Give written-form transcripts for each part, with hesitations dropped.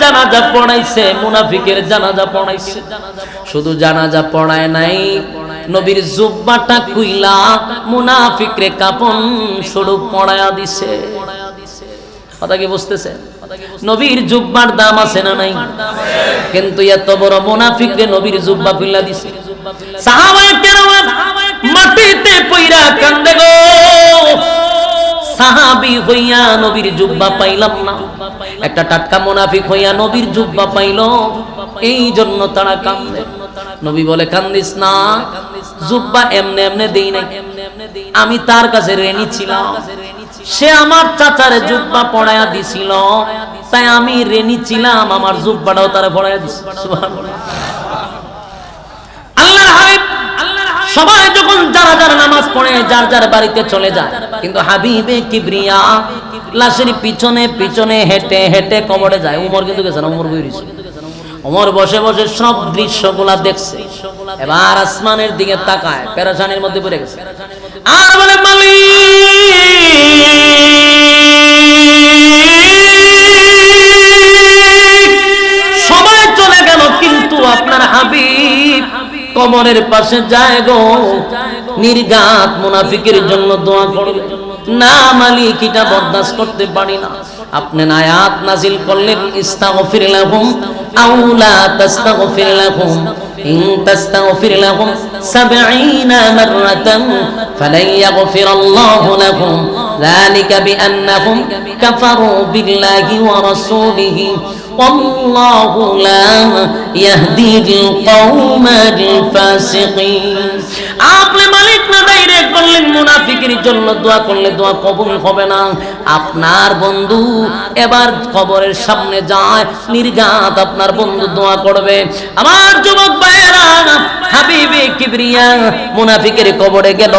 জানাজা পড়াইছে, মুনাফিকের জানাজা পড়াইছে। শুধু জানাজা পড়ায় নাই, নবীর জুব্বাটা কুইলা মুনাফিকরে কাফন স্বরূপ পড়ায়া দিছে। কথা কি বুঝতেছে? নবীর জুব্বার দাম আছে না নাই? কিন্তু এত বড় মুনাফিকরে নবীর জুব্বা কুইলা দিছে। সাহাবায়ে কেরাম মাটিতে পইরা কান্দে গো, সাহাবী হইয়া নবীর জুব্বা পাইলাম না, একটা টাটকা মুনাফিক হইয়া নবীর জুব্বা পাইল, এই জন্য তারা কান্দে। নবী বলে কান্দিস না, জুব্বা এমনে এমনে দেই নাই, আমি তার কাছে ঋণী ছিলাম, সে আমার চাচারে জুব্বা পড়ায়া দিছিল, তাই আমি ঋণী ছিলাম, আমার জুব্বাটাও তারা পড়ায়া দিছে। সুবহানাল্লাহ। আল্লাহর হাবিব সবাই যখন যারা যারা নামাজ পড়ে যার যার বাড়িতে চলে যায়, কিন্তু হাবিবে কিবরিয়া লাশের পিছনে পিছনে হেঁটে হেঁটে কবরে যায়। উমর কিন্তু গেছে না, উমর বইরিছে। ওমর বসে বসে সব দৃশ্যগুলা দেখছে, এবার আসমানের দিকে তাকায়, পেরেশানির মধ্যে পড়ে গেছে, আর বলে মালিক, সবাই চলে গেল, কিন্তু আপনার হাবিব কবরের পাশে যায় গো, নির্ঘাত মুনাফিকের জন্য দোয়া করবে না। মালিক, এটা বরদাস্ত করতে পারি না। আপনি আয়াত নাজিল করলেন, ইস্তাগফির লাহুম আও লা তাস্তাগফির লাহুম ইন তাস্তাগফির লাহুম 70 মাররাতান ফালান ইয়াগফিরাল্লাহু লাহুম যালিকা বিআন্নাহুম কাফারু বিল্লাহি ওয়া রাসূলিহি ওয়াল্লাহু লা ইয়াহদিল কওমাল ফাসিকিন। আপনি মালিক না ডাইরেক্ট বললেন মুনাফিকের জন্য দোয়া করলে দোয়া কবুল হবে না। আপনার বন্ধু এবার কবরের সামনে যায়, নির্ঘাত আপনার বন্ধু দোয়া করবে। আমার যুবক ভাইয়েরা, হাবিবে কিবরিয়া মুনাফিকের কবরে গেল,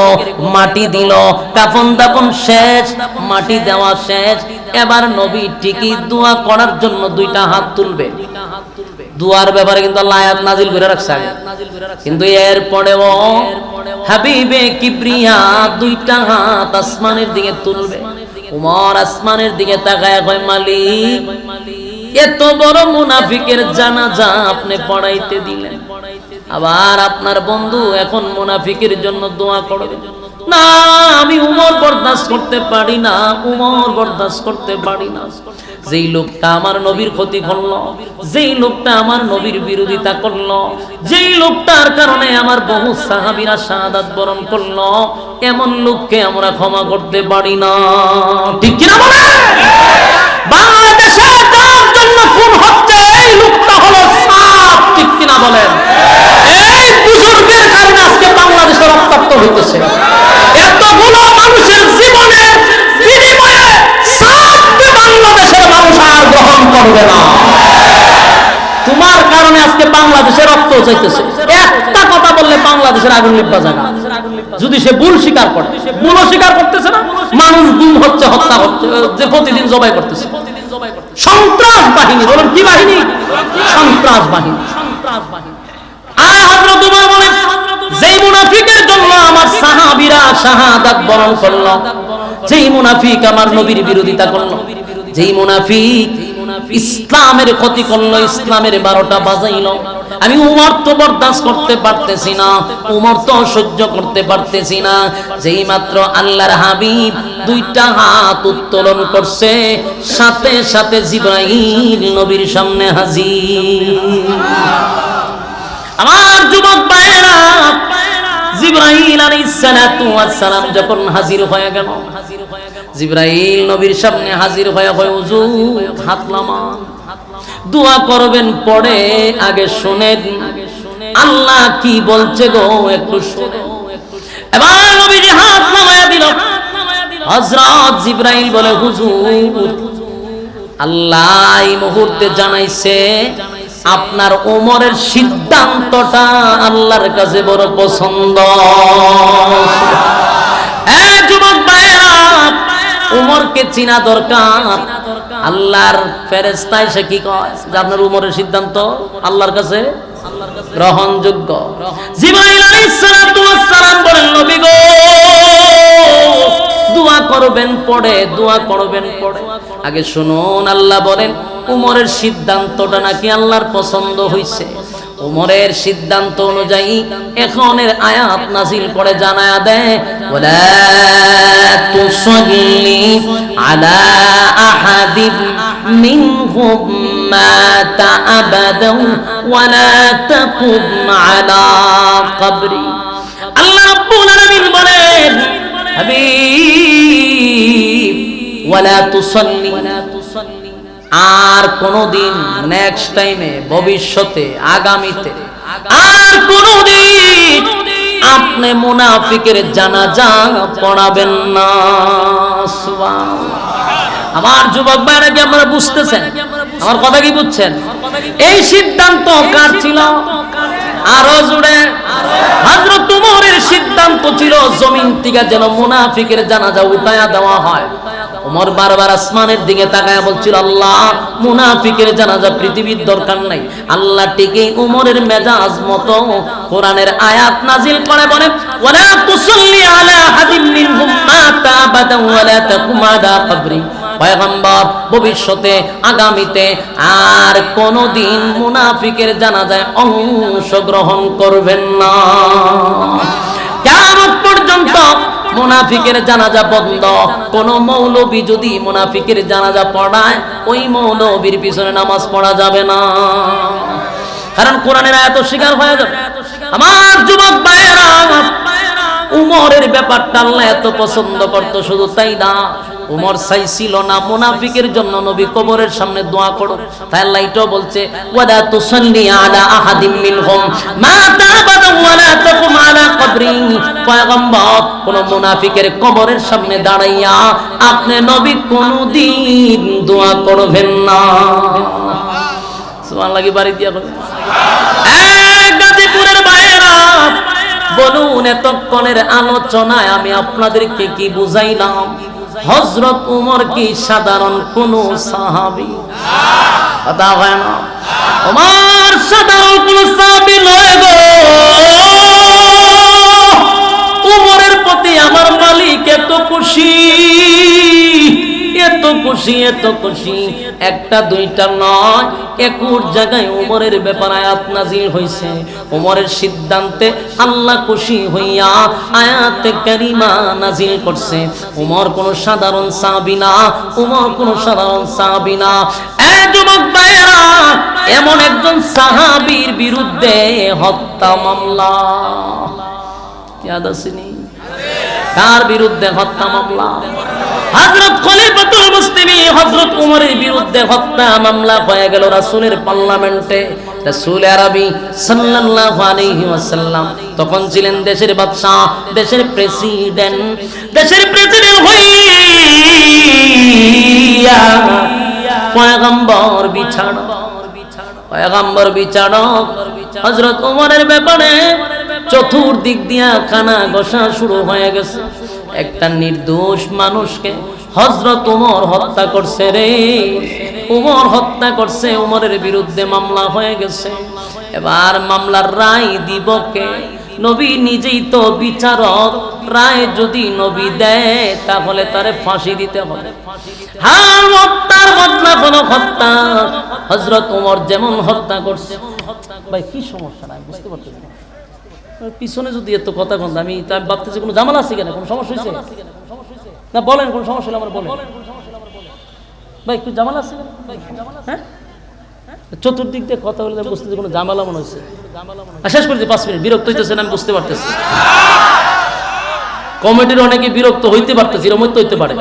মাটি দিল, কাফন দাফন শেষ, মাটি দেওয়া শেষ। এবার নবী ঠিকই দোয়া করার জন্য দুইটা হাত তুলবে। দুয়ার ব্যাপারে কিন্তু আল্লাহ আয়াত নাজিল করে রাখছে আগে, কিন্তু এরপরেও হাবিবে কিবরিয়া দুইটা হাত আসমানের দিকে তুলবে। উমর আসমানের দিকে তাকায় কয়, মালিক, এত বড় মুনাফিকের জানাজা আপনি পড়াইতে দিলেন, আবার আপনার বন্ধু এখন মুনাফিকের জন্য দোয়া করবে না। আমি উমর বরদাস্ত করতে পারি না, উমর বরদাস্ত করতে পারি না। যেই লোকটা আমার নবীর ক্ষতি করলো, যেই লোকটা আমার নবীর বিরোধিতা করলো, যেই লোকটার কারণে আমার বহু সাহাবীরা শাহাদাত বরণ করলো, এমন লোককে আমরা ক্ষমা করতে পারি না। ঠিক কি না বলেন? বাংলাদেশে যার জন্য খুন হচ্ছে এই লোকটা হলো সাপ। ঠিক কি না বলেন? এই বুজুর্গের কারণে আজকে বাংলাদেশে রক্তাক্ত হইতেছে। এতগুলো মানুষের জীবনের বিনিময়ে সাপকে বাংলাদেশের মানুষ আর গ্রহণ করবে না। তোমার কারণে আজকে বাংলাদেশে রক্ত চাইতেছে। একটা কথা বললে বাংলাদেশের আগুন লিপ্পা জায়গা। যদি সে ভুল স্বীকার করে, ভুল স্বীকার করতেছে না, মানুষ গুম হচ্ছে, হত্যা হচ্ছে, যে প্রতিদিন জবাই করতেছে। সন্ত্রাস বাহিনী, বলুন কি বাহিনী? সন্ত্রাস বাহিনী। আর হযরত ওমর বলেন, যেই মুনাফিকের জন্য আমার সাহাবীরা শাহাদাত বরণ করলো, যেই মুনাফিক আমার নবীর বিরোধিতা করলো, যেই মুনাফিক ইসলামের ক্ষতি করলো, ইসলামের 12টা বাজাইলো, আমি উমর তো বরদাস্ত করতে পারতেছি না, উমর তো সহ্য করতে পারতেছি না। যেই মাত্র আল্লাহর হাবিব দুইটা হাত উত্তোলন করছে, সাথে সাথে জিবরাইল নবীর সামনে হাজির। আমার যুবক ভাইয়েরা, জিবরাইল আলাইহিস সালাতু ওয়াস সালাম যখন হাজির হয়ে গেল, জিবরাইল নবীর সামনে হাজির হয়ে কয়, হুজুর হাত নামান, দোয়া করবেন, পড়ে আগে শুনেন আল্লাহ কি বলছে গো, একটু শুনেন। এবার নবীজি হাত নামায়া দিল। হযরত জিবরাইল বলে, হুজুর আল্লাহ এই মুহূর্তে জানাইছে আপনার ওমরের সিদ্ধান্তটা আল্লাহর কাছে বড় পছন্দ। যুবক ভাইয়েরা, উমরকে চিনা দরকার। আল্লাহর ফেরেশতা এসে কি কয় যে আপনার উমরের সিদ্ধান্ত আল্লাহর কাছে গ্রহণযোগ্য। জিবরাইল আলাইহিস সালাতু ওয়াস সালাম বলেন, নবী গো দোয়া করবেন পড়ে, দোয়া করবেন পড়ে, আগে শুনুন আল্লাহ বলেন উমরের সিদ্ধান্তটা নাকি আল্লাহর পছন্দ হইছে। উমরের সিদ্ধান্ত অনুযায়ী এখনের আয়াত নাজিল করে জানায়া দেয়, ওয়ালা তুসাল্লি আলা আহাদিন মিনহুম মাতা আবাদান ওয়ালা তাকুম আলা কবরি। আল্লাহ রাব্বুল আলামিন বলেন, হাবিব ওয়ালা তুসাল্লি, আর কোনদিন নেক্সট টাইমে, ভবিষ্যতে, আগামীতে আর কোনদিন আপনি মুনাফিকের জানাজা পড়াবেন না। সুবহানাল্লাহ। আমার যুবক ভাইরা কি আপনারা বুঝতেছেন? আমার কথা কি বুঝছেন? এই সিদ্ধান্ত কার ছিল? আরো জুড়ে হযরত উমরের সিদ্ধান্ত ছিল জমিন থেকে যেন মুনাফিকের জানাজা উঠায়া দেওয়া হয়। উমর বারবার আসমানের দিকে তাকায় বলছিল, আল্লাহ, মুনাফিকের জানাজা পৃথিবীর দরকার নাই। আল্লাহ ঠিকই উমরের মেজাজ মতো কোরআনের আয়াত নাজিল করে বলে, ওয়ালা তুসাল্লি আলা আহাদিন মিনহুম মাতা আবাদান ওয়ালা তাকুম আলা কবরি। পয়গম্বর ভবিষ্যতে, আগামীতে আর কোনদিন মুনাফিকের জানাজায় অংশগ্রহণ করবেন না। কিয়ামত পর্যন্ত মুনাফিকের জানাজা বন্ধ। কোন মৌলবী যদি মুনাফিকের জানাজা পড়ায়, ওই মৌলবীর পিছনে নামাজ পড়া যাবে না, কারণ কোরআনের আয়াত স্বীকার হয়ে যাবে। আমার যুবক ভাইয়েরা, উমরের ব্যাপারটা আল্লাহ এত পছন্দ করত, শুধু তাই না, উমর চাইছিল না মুনাফিকের জন্য নবী কবরের সামনে দোয়া করো। তাই আল্লাহ এটাও বলছে, ওয়ালা তুসাল্লি আলা আহাদিন মিনহুম মাতা আবাদান ওয়ালা তাকুম আলা কবরি। পয়গম্বর কোন মুনাফিকের কবরের সামনে দাঁড়াইয়া আপনি নবী কোনদিন দোয়া করবেন না। সুবহানাল্লাহ। কি বাড়ি দিয়া বলেন? গাজীপুরের ভাইয়েরা, বলুন এতক্ষণের আলোচনায় আমি আপনাদেরকে কি বুঝাইলাম? হযরত উমর কি সাধারণ কোন সাহাবী? কথা হয় না, উমর সাধারণ কোন সাহাবী নয় গো। উমরের প্রতি আমার মালিক এত খুশি, এত খুশি, এত খুশি, একটা দুইটা নয়, 21 জায়গায় উমরের ব্যাপারে আয়াত নাজিল হইছে। উমরের সিদ্ধান্তে আল্লাহ খুশি হইয়া আয়াতে কারিমা নাজিল করছে। উমর কোন সাধারণ সাহাবী না, উমর কোন সাধারণ সাহাবী না। এই যুবক ভাইয়েরা, এমন একজন সাহাবীর বিরুদ্ধে হত্যা মামলা, ইয়াদ আসেনি? কার বিরুদ্ধে হত্যা মামলা? হযরত খলিফাতুল মুসলিমিন হযরত উমরের বিরুদ্ধে হত্যা মামলা হয়ে গেল রাসূলের পার্লামেন্টে। রাসূল আরবি সাল্লাল্লাহু আলাইহি ওয়াসাল্লাম তখন ছিলেন দেশের বাদশা, দেশের প্রেসিডেন্ট। দেশের প্রেসিডেন্ট হইয়া পয়গম্বর বিচারক হযরত উমরের ব্যাপারে চতুর্দিক দিয়া কানা ঘষা শুরু হয়ে গেছে। একটা নির্দোষ মানুষকে হযরত উমর হত্যা করছে রে, উমর হত্যা করছে, উমরের বিরুদ্ধে মামলা হয়ে গেছে। এবার মামলার রায় দিব কে? নবী নিজেই তো বিচারক। রায় যদি নবী দেয় তাহলে তারে ফাঁসি দিতে হবে। হ্যাঁ, হত্যার বদলা কোনো হত্যা। হযরত উমর যেমন হত্যা করছে, ভাই কি সমস্যা নাই বুঝতে পারতেছি না, পিছনে যদি এত কথা বন্ধ, আমি ভাবতেছি কোনো ঝামেলা আছে কেন, কোনো সমস্যা হয়েছে না? বলেন কোন সমস্যা হলে আমার বলেন ভাই, একটু ঝামেলা আছে? হ্যাঁ, চতুর্দিক দিয়ে কথা বলে বুঝতেছি কোনো ঝামেলা মনে হয়েছে। শেষ করেছি, 5 মিনিট। বিরক্ত হইতেছেন আমি বুঝতে পারতেছি। কমিটির অনেকে বিরক্ত হইতে পারতেছি, এরকম হইতে পারে,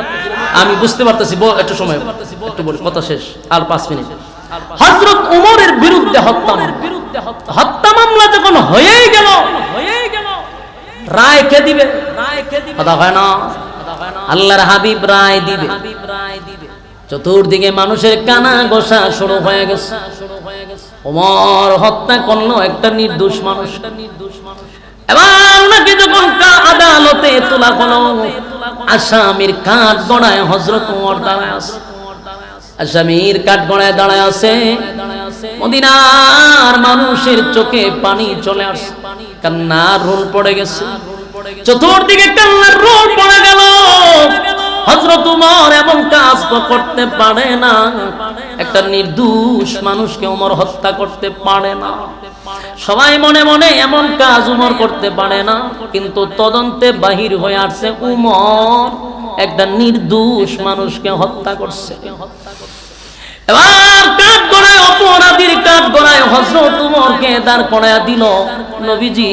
আমি বুঝতে পারতেছি। একটু সময় একটু বলি, কথা শেষ, আর 5 মিনিট। হযরত উমরের বিরুদ্ধে হত্যা মামলা যখন হয়েই গেল, রায় কে দিবে? কথা হয় না, আল্লাহর হাবিব রায় দিবে। চতুর্দিকে মানুষের কানা ঘষা শুরু হয়ে গেছে। ওমর হত্যা করলো একটা নির্দোষ মানুষ। এবার নাকি যখন আদালতে তোলা হলো, আসামির কাঠ গড়ায় হযরত ওমর দাঁড়ায় আছে। আসামির কাঠ গড়ায় দাঁড়ায় আছে। মদিনার মানুষের চোখে পানি চলে আসছে, কান্নার রোল পড়ে গেছে। চতুর্দিকে কান্নার রোল পড়ে গেল। হযরত ওমর এমন কাজ তো করতে পারে না, একটা নির্দোষ মানুষকে ওমর হত্যা করতে পারে না। সবাই মনে মনে এমন কাজ ওমর করতে পারে না, কিন্তু তদন্তে বাহির হয়ে আসছে ওমর একটা নির্দোষ মানুষকে হত্যা করছে। এবার কাঠগড়ায় অপরাধীর কাঠগড়ায় হযরত ওমরকে দাঁড় করায়া দিল। নবীজি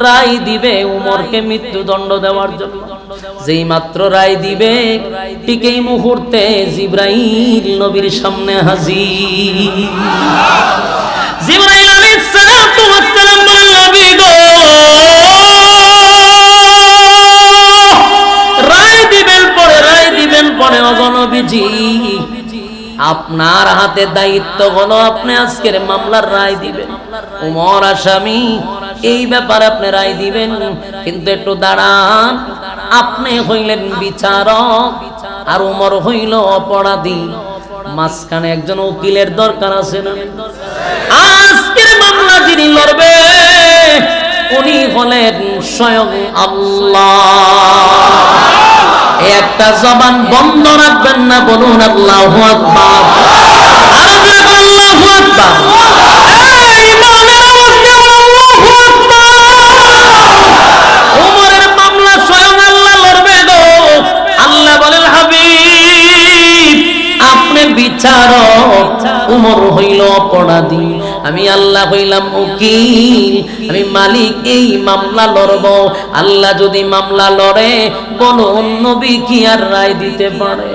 রায় দিবে ওমরকে মৃত্যুদণ্ড দেওয়ার জন্য। যেই মাত্র রায় দিবে ঠিক এই মুহূর্তে জিবরাইল নবীর সামনে হাজির। জিবরাইল আলাইহিস সালাতু ওয়াস সালাম বলেন, নবী গো, রায় দিবেন পরে ওগো নবীজি, আপনার হাতে দায়িত্ব হলো আপনি আজকের মামলার রায় দিবেন। ওমর আসামি, এই ব্যাপারে আপনি রায় দিবেন, কিন্তু একটু দাঁড়ান, আপনি হইলেন বিচারক আর ওমর হইল অপরাধী, মাঝখানে একজন উকিলের দরকার আছে না? আজকের মামলা যিনি লড়বে উনি হলেন স্বয়ং আল্লাহ। একটা জবান বন্ধ রাখবেন না, বলুন আল্লাহু আকবার। আর জোরে বলুন আল্লাহু আকবার। এই ইমানের অবস্থা আল্লাহু আকবার। ওমরের মামলা স্বয়ং আল্লাহ লড়বে গো। আল্লাহ বলেন, হাবিব আপনি বিচারক, ওমর হইল অপরাধী, আমি আল্লাহ হইলাম উকিল, আমি মালিক, এই মামলা লড়ব। আল্লাহ যদি মামলা লড়ে, বলুন নবী কি আর রায় দিতে পারে?